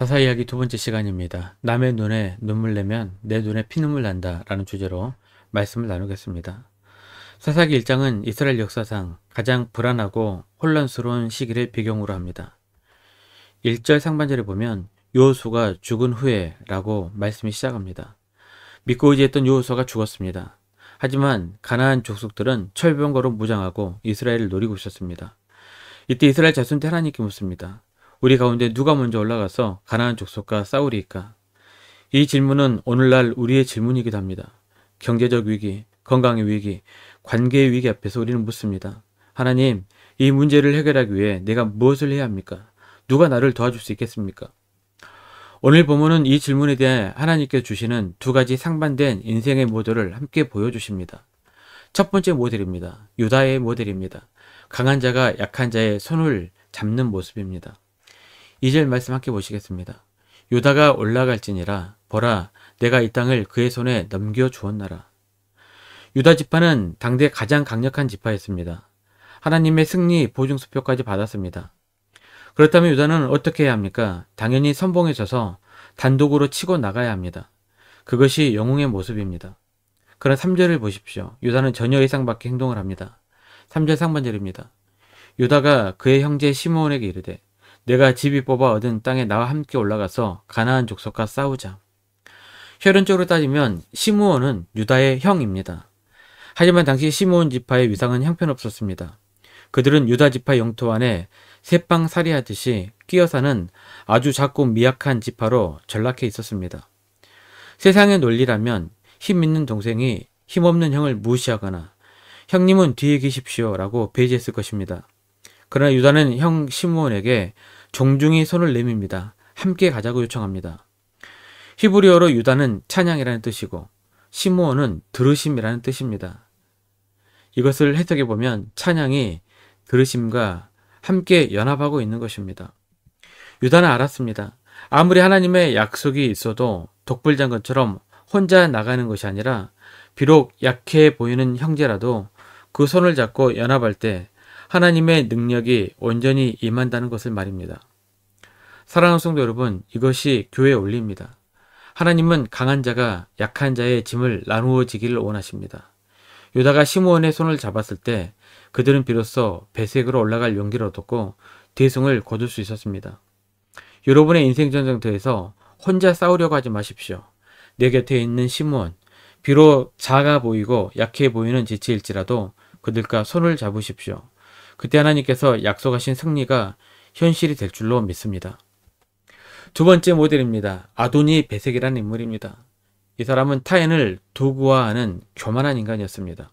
사사 이야기 두 번째 시간입니다. 남의 눈에 눈물 내면 내 눈에 피눈물 난다 라는 주제로 말씀을 나누겠습니다. 사사기 1장은 이스라엘 역사상 가장 불안하고 혼란스러운 시기를 배경으로 합니다. 1절 상반절에 보면 여호수아가 죽은 후에 라고 말씀이 시작합니다. 믿고 의지했던 여호수아가 죽었습니다. 하지만 가나안 족속들은 철병거로 무장하고 이스라엘을 노리고 있었습니다. 이때 이스라엘 자손들 하나님께 묻습니다. 우리 가운데 누가 먼저 올라가서 가나안 족속과 싸우리이까? 이 질문은 오늘날 우리의 질문이기도 합니다. 경제적 위기, 건강의 위기, 관계의 위기 앞에서 우리는 묻습니다. 하나님, 이 문제를 해결하기 위해 내가 무엇을 해야 합니까? 누가 나를 도와줄 수 있겠습니까? 오늘 본문은 이 질문에 대해 하나님께 주시는 두 가지 상반된 인생의 모델을 함께 보여주십니다. 첫 번째 모델입니다. 유다의 모델입니다. 강한 자가 약한 자의 손을 잡는 모습입니다. 2절 말씀 함께 보시겠습니다. 유다가 올라갈지니라 보라 내가 이 땅을 그의 손에 넘겨주었나라. 유다 지파는 당대 가장 강력한 지파였습니다. 하나님의 승리 보증수표까지 받았습니다. 그렇다면 유다는 어떻게 해야 합니까? 당연히 선봉에 서서 단독으로 치고 나가야 합니다. 그것이 영웅의 모습입니다. 그러나 3절을 보십시오. 유다는 전혀 예상 밖의 행동을 합니다. 3절 상반절입니다. 유다가 그의 형제 시므온에게 이르되 내가 집이 뽑아 얻은 땅에 나와 함께 올라가서 가나안 족속과 싸우자. 혈연적으로 따지면 시므온은 유다의 형입니다. 하지만 당시 시므온 지파의 위상은 형편없었습니다. 그들은 유다 지파 영토 안에 새빵살이하듯이 끼어 사는 아주 작고 미약한 지파로 전락해 있었습니다. 세상의 논리라면 힘 있는 동생이 힘없는 형을 무시하거나 형님은 뒤에 계십시오 라고 배제했을 것입니다. 그러나 유다는 형 시므온에게 정중히 손을 내밉니다. 함께 가자고 요청합니다. 히브리어로 유다는 찬양이라는 뜻이고 시므온은 들으심이라는 뜻입니다. 이것을 해석해 보면 찬양이 들으심과 함께 연합하고 있는 것입니다. 유다는 알았습니다. 아무리 하나님의 약속이 있어도 독불장군처럼 혼자 나가는 것이 아니라 비록 약해 보이는 형제라도 그 손을 잡고 연합할 때 하나님의 능력이 온전히 임한다는 것을 말입니다. 사랑하는 성도 여러분, 이것이 교회의 원리입니다. 하나님은 강한 자가 약한 자의 짐을 나누어지기를 원하십니다. 유다가 시므온의 손을 잡았을 때 그들은 비로소 배색으로 올라갈 용기를 얻었고 대승을 거둘 수 있었습니다. 여러분의 인생 전쟁터에서 혼자 싸우려고 하지 마십시오. 내 곁에 있는 시므온, 비록 작아 보이고 약해 보이는 지체일지라도 그들과 손을 잡으십시오. 그때 하나님께서 약속하신 승리가 현실이 될 줄로 믿습니다. 두 번째 모델입니다. 아도니 베색이라는 인물입니다. 이 사람은 타인을 도구화하는 교만한 인간이었습니다.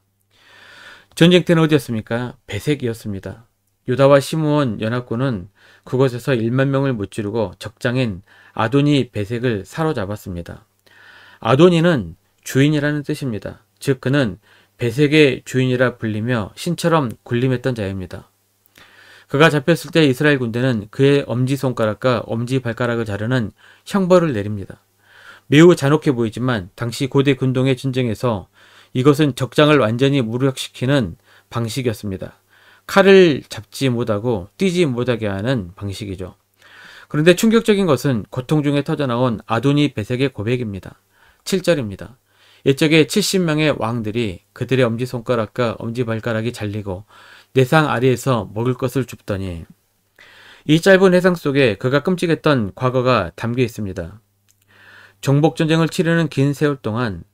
전쟁터는 어디였습니까? 베색이었습니다. 유다와 시므온 연합군은 그곳에서 1만 명을 무찌르고 적장인 아도니 베색을 사로잡았습니다. 아도니는 주인이라는 뜻입니다. 즉 그는 베색의 주인이라 불리며 신처럼 군림했던 자입니다. 그가 잡혔을 때 이스라엘 군대는 그의 엄지손가락과 엄지발가락을 자르는 형벌을 내립니다. 매우 잔혹해 보이지만 당시 고대 군동의 전쟁에서 이것은 적장을 완전히 무력시키는 방식이었습니다. 칼을 잡지 못하고 뛰지 못하게 하는 방식이죠. 그런데 충격적인 것은 고통 중에 터져나온 아도니 베색의 고백입니다. 7절입니다. 옛적에 70명의 왕들이 그들의 엄지손가락과 엄지발가락이 잘리고 내상 아래에서 먹을 것을 줍더니 이 짧은 해상 속에 그가 끔찍했던 과거가 담겨 있습니다. 정복전쟁을 치르는 긴 세월 동안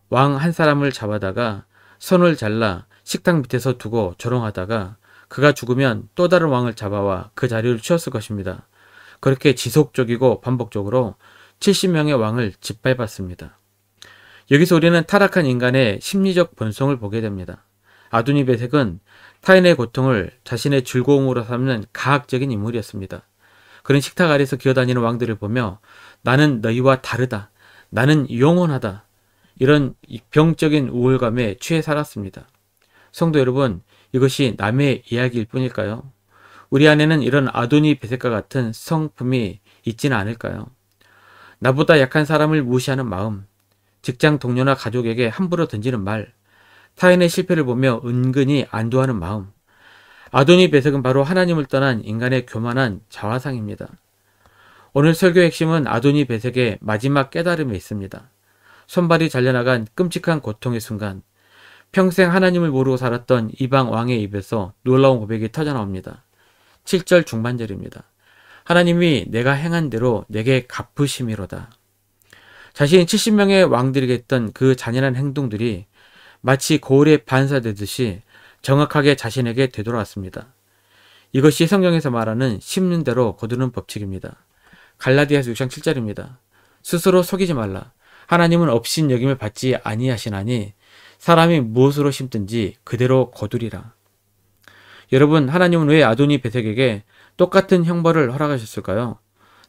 왕 한 사람을 잡아다가 손을 잘라 식탁 밑에서 두고 조롱하다가 그가 죽으면 또 다른 왕을 잡아와 그 자리를 취했을 것입니다. 그렇게 지속적이고 반복적으로 70명의 왕을 짓밟았습니다. 여기서 우리는 타락한 인간의 심리적 본성을 보게 됩니다. 아도니 베색은 타인의 고통을 자신의 즐거움으로 삼는 가학적인 인물이었습니다. 그는 식탁 아래에서 기어다니는 왕들을 보며 나는 너희와 다르다. 나는 영원하다. 이런 병적인 우울감에 취해 살았습니다. 성도 여러분, 이것이 남의 이야기일 뿐일까요? 우리 안에는 이런 아도니 베색과 같은 성품이 있지는 않을까요? 나보다 약한 사람을 무시하는 마음, 직장 동료나 가족에게 함부로 던지는 말, 타인의 실패를 보며 은근히 안도하는 마음. 아도니 베색은 바로 하나님을 떠난 인간의 교만한 자화상입니다. 오늘 설교의 핵심은 아도니 베색의 마지막 깨달음에 있습니다. 손발이 잘려나간 끔찍한 고통의 순간, 평생 하나님을 모르고 살았던 이방 왕의 입에서 놀라운 고백이 터져나옵니다. 7절 중반절입니다. 하나님이 내가 행한 대로 내게 갚으심이로다. 자신이 70명의 왕들에게 했던 그 잔인한 행동들이 마치 거울에 반사되듯이 정확하게 자신에게 되돌아왔습니다. 이것이 성경에서 말하는 심는 대로 거두는 법칙입니다. 갈라디아서 6장 7절입니다. 스스로 속이지 말라. 하나님은 업신 여김을 받지 아니하시나니 사람이 무엇으로 심든지 그대로 거두리라. 여러분, 하나님은 왜 아도니 베색에게 똑같은 형벌을 허락하셨을까요?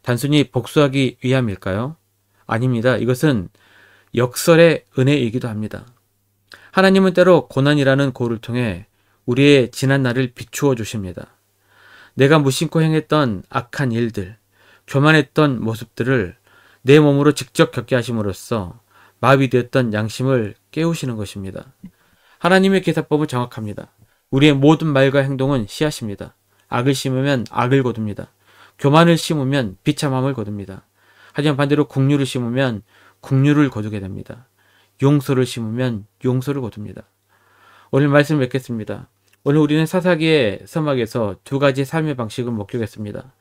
단순히 복수하기 위함일까요? 아닙니다. 이것은 역설의 은혜이기도 합니다. 하나님은 때로 고난이라는 거울을 통해 우리의 지난 날을 비추어 주십니다. 내가 무심코 행했던 악한 일들, 교만했던 모습들을 내 몸으로 직접 겪게 하심으로써 마비되었던 양심을 깨우시는 것입니다. 하나님의 계사법은 정확합니다. 우리의 모든 말과 행동은 씨앗입니다. 악을 심으면 악을 거둡니다. 교만을 심으면 비참함을 거둡니다. 하지만 반대로 긍휼을 심으면 긍휼을 거두게 됩니다. 용서를 심으면 용서를 거둡니다. 오늘 말씀을 맺겠습니다. 오늘 우리는 사사기의 서막에서 두 가지 삶의 방식을 목격했습니다.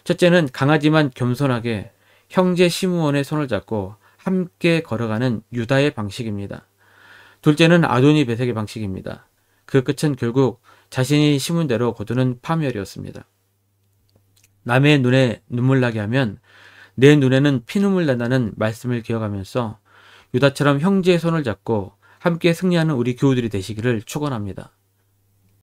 첫째는 강하지만 겸손하게 형제 시므온의 손을 잡고 함께 걸어가는 유다의 방식입니다. 둘째는 아도니 베색의 방식입니다. 그 끝은 결국 자신이 심은 대로 거두는 파멸이었습니다. 남의 눈에 눈물 나게 하면 내 눈에는 피눈물 난다는 말씀을 기억하면서 유다처럼 형제의 손을 잡고 함께 승리하는 우리 교우들이 되시기를 축원합니다.